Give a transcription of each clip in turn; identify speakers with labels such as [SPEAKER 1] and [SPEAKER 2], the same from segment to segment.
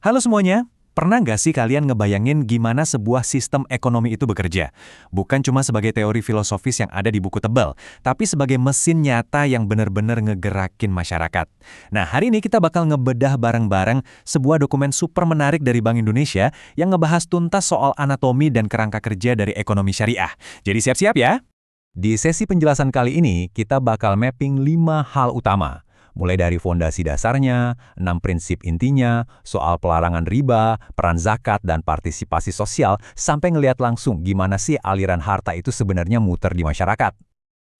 [SPEAKER 1] Halo semuanya, pernah nggak sih kalian ngebayangin gimana sebuah sistem ekonomi itu bekerja? Bukan cuma sebagai teori filosofis yang ada di buku tebal, tapi sebagai mesin nyata yang benar-benar ngegerakin masyarakat. Nah, hari ini kita bakal ngebedah bareng-bareng sebuah dokumen super menarik dari Bank Indonesia yang ngebahas tuntas soal anatomi dan kerangka kerja dari ekonomi syariah. Jadi siap-siap ya! Di sesi penjelasan kali ini, kita bakal mapping 5 hal utama. Mulai dari fondasi dasarnya, 6 prinsip intinya, soal pelarangan riba, peran zakat, dan partisipasi sosial, sampai ngelihat langsung gimana sih aliran harta itu sebenarnya muter di masyarakat.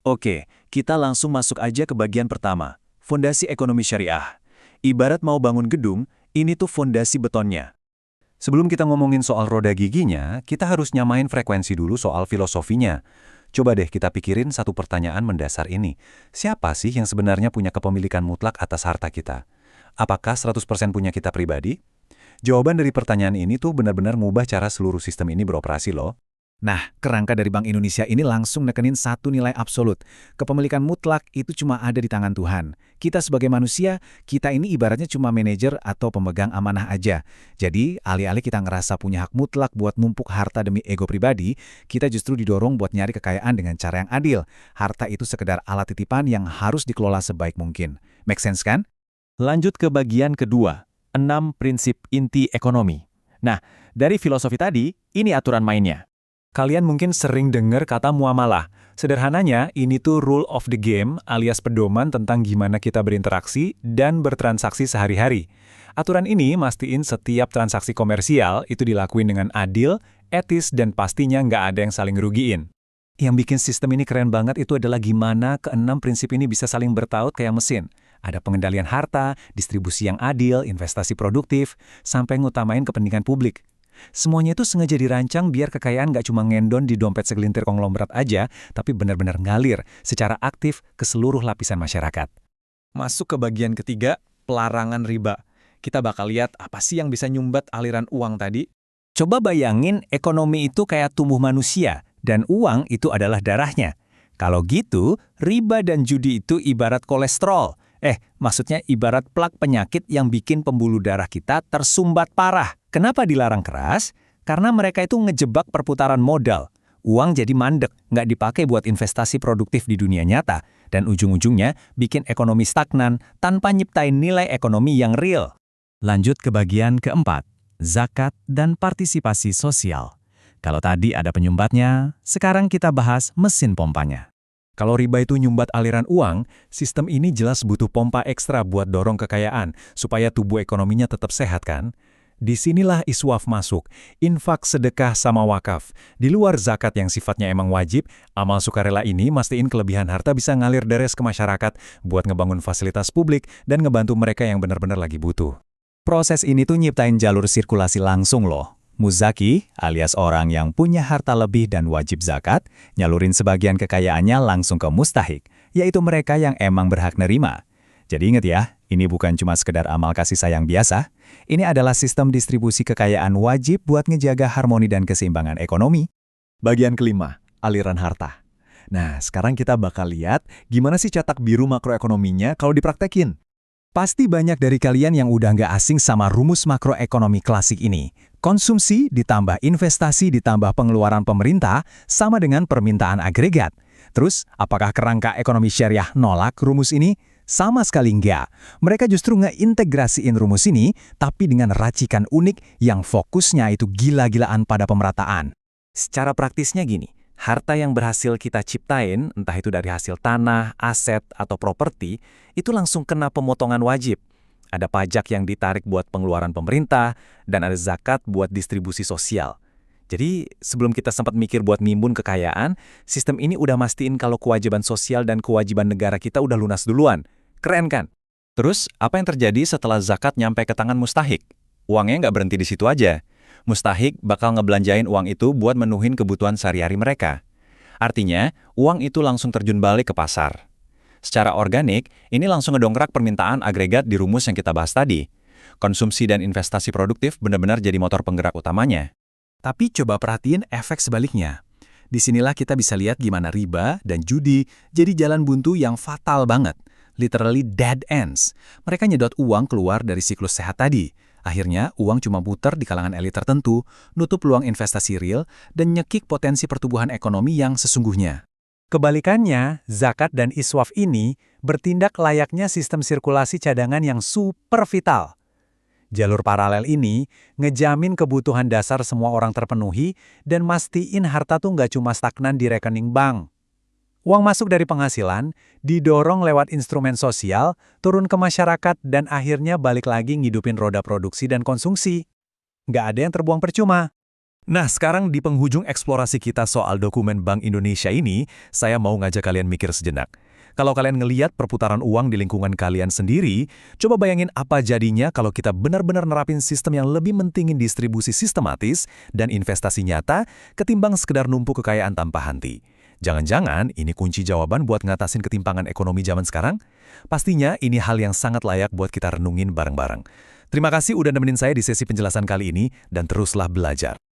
[SPEAKER 2] Oke, kita langsung masuk aja ke bagian pertama, fondasi ekonomi syariah. Ibarat mau bangun gedung, ini tuh fondasi betonnya.
[SPEAKER 1] Sebelum kita ngomongin soal roda giginya, kita harus nyamain frekuensi dulu soal filosofinya. Coba deh kita pikirin satu pertanyaan mendasar ini. Siapa sih yang sebenarnya punya kepemilikan mutlak atas harta kita? Apakah 100% punya kita pribadi? Jawaban dari pertanyaan ini tuh benar-benar ngubah cara seluruh sistem ini beroperasi loh.
[SPEAKER 2] Nah, kerangka dari Bank Indonesia ini langsung nekenin satu nilai absolut. Kepemilikan mutlak itu cuma ada di tangan Tuhan. Kita sebagai manusia, kita ini ibaratnya cuma manajer atau pemegang amanah aja. Jadi, alih-alih kita ngerasa punya hak mutlak buat numpuk harta demi ego pribadi, kita justru didorong buat nyari kekayaan dengan cara yang adil. Harta itu sekedar alat titipan yang harus dikelola sebaik mungkin. Make sense kan?
[SPEAKER 1] Lanjut ke bagian kedua, 6 prinsip inti ekonomi. Nah, dari filosofi tadi, ini aturan mainnya. Kalian mungkin sering dengar kata muamalah. Sederhananya, ini tuh rule of the game alias pedoman tentang gimana kita berinteraksi dan bertransaksi sehari-hari. Aturan ini mastiin setiap transaksi komersial itu dilakuin dengan adil, etis, dan pastinya nggak ada yang saling ngerugiin. Yang bikin sistem ini keren banget itu adalah gimana keenam prinsip ini bisa saling bertaut kayak mesin. Ada pengendalian harta, distribusi yang adil, investasi produktif, sampai ngutamain kepentingan publik. Semuanya itu sengaja dirancang biar kekayaan nggak cuma ngendon di dompet segelintir konglomerat aja, tapi benar-benar ngalir secara aktif ke seluruh lapisan masyarakat.
[SPEAKER 2] Masuk ke bagian ketiga, pelarangan riba. Kita bakal lihat apa sih yang bisa nyumbat aliran uang tadi.
[SPEAKER 1] Coba bayangin ekonomi itu kayak tubuh manusia, dan uang itu adalah darahnya. Kalau gitu, riba dan judi itu ibarat kolesterol. Maksudnya ibarat plak penyakit yang bikin pembuluh darah kita tersumbat parah. Kenapa dilarang keras? Karena mereka itu ngejebak perputaran modal. Uang jadi mandek, nggak dipakai buat investasi produktif di dunia nyata, dan ujung-ujungnya bikin ekonomi stagnan tanpa nyiptain nilai ekonomi yang real. Lanjut ke bagian keempat, zakat dan partisipasi sosial. Kalau tadi ada penyumbatnya, sekarang kita bahas mesin pompanya. Kalau riba itu nyumbat aliran uang, sistem ini jelas butuh pompa ekstra buat dorong kekayaan, supaya tubuh ekonominya tetap sehat kan? Disinilah iswaf masuk, infak, sedekah, sama wakaf. Di luar zakat yang sifatnya emang wajib, amal sukarela ini mastiin kelebihan harta bisa ngalir deres ke masyarakat buat ngebangun fasilitas publik dan ngebantu mereka yang benar-benar lagi butuh. Proses ini tuh nyiptain jalur sirkulasi langsung loh. Muzaki, alias orang yang punya harta lebih dan wajib zakat, nyalurin sebagian kekayaannya langsung ke mustahik, yaitu mereka yang emang berhak nerima. Jadi ingat ya, ini bukan cuma sekedar amal kasih sayang biasa, ini adalah sistem distribusi kekayaan wajib buat ngejaga harmoni dan keseimbangan ekonomi. Bagian kelima, aliran harta. Nah, sekarang kita bakal lihat gimana sih cetak biru makroekonominya kalau dipraktekin. Pasti banyak dari kalian yang udah nggak asing sama rumus makroekonomi klasik ini. Konsumsi ditambah investasi ditambah pengeluaran pemerintah sama dengan permintaan agregat. Terus, apakah kerangka ekonomi syariah nolak rumus ini? Sama sekali enggak. Mereka justru ngeintegrasiin rumus ini, tapi dengan racikan unik yang fokusnya itu gila-gilaan pada pemerataan. Secara praktisnya gini, harta yang berhasil kita ciptain, entah itu dari hasil tanah, aset, atau properti, itu langsung kena pemotongan wajib. Ada pajak yang ditarik buat pengeluaran pemerintah, dan ada zakat buat distribusi sosial. Jadi, sebelum kita sempat mikir buat nimbun kekayaan, sistem ini udah mastiin kalau kewajiban sosial dan kewajiban negara kita udah lunas duluan. Keren kan? Terus, apa yang terjadi setelah zakat nyampe ke tangan mustahik? Uangnya nggak berhenti di situ aja. Mustahik bakal ngebelanjain uang itu buat menuhin kebutuhan sehari-hari mereka. Artinya, uang itu langsung terjun balik ke pasar. Secara organik, ini langsung ngedongkrak permintaan agregat di rumus yang kita bahas tadi. Konsumsi dan investasi produktif benar-benar jadi motor penggerak utamanya. Tapi coba perhatiin efek sebaliknya. Disinilah kita bisa lihat gimana riba dan judi jadi jalan buntu yang fatal banget. Literally dead ends. Mereka nyedot uang keluar dari siklus sehat tadi.
[SPEAKER 2] Akhirnya, uang cuma putar di kalangan elit tertentu, nutup peluang investasi real, dan nyekik potensi pertumbuhan ekonomi yang sesungguhnya.
[SPEAKER 1] Kebalikannya, zakat dan iswaf ini bertindak layaknya sistem sirkulasi cadangan yang super vital. Jalur paralel ini ngejamin kebutuhan dasar semua orang terpenuhi dan mastiin harta tuh nggak cuma stagnan di rekening bank. Uang masuk dari penghasilan, didorong lewat instrumen sosial, turun ke masyarakat dan akhirnya balik lagi ngidupin roda produksi dan konsumsi. Nggak ada yang terbuang percuma. Nah, sekarang di penghujung eksplorasi kita soal dokumen Bank Indonesia ini, saya mau ngajak kalian mikir sejenak. Kalau kalian ngeliat perputaran uang di lingkungan kalian sendiri, coba bayangin apa jadinya kalau kita benar-benar nerapin sistem yang lebih mentingin distribusi sistematis dan investasi nyata ketimbang sekedar numpuk kekayaan tanpa henti. Jangan-jangan ini kunci jawaban buat ngatasin ketimpangan ekonomi zaman sekarang? Pastinya ini hal yang sangat layak buat kita renungin bareng-bareng. Terima kasih udah nemenin saya di sesi penjelasan kali ini dan teruslah belajar.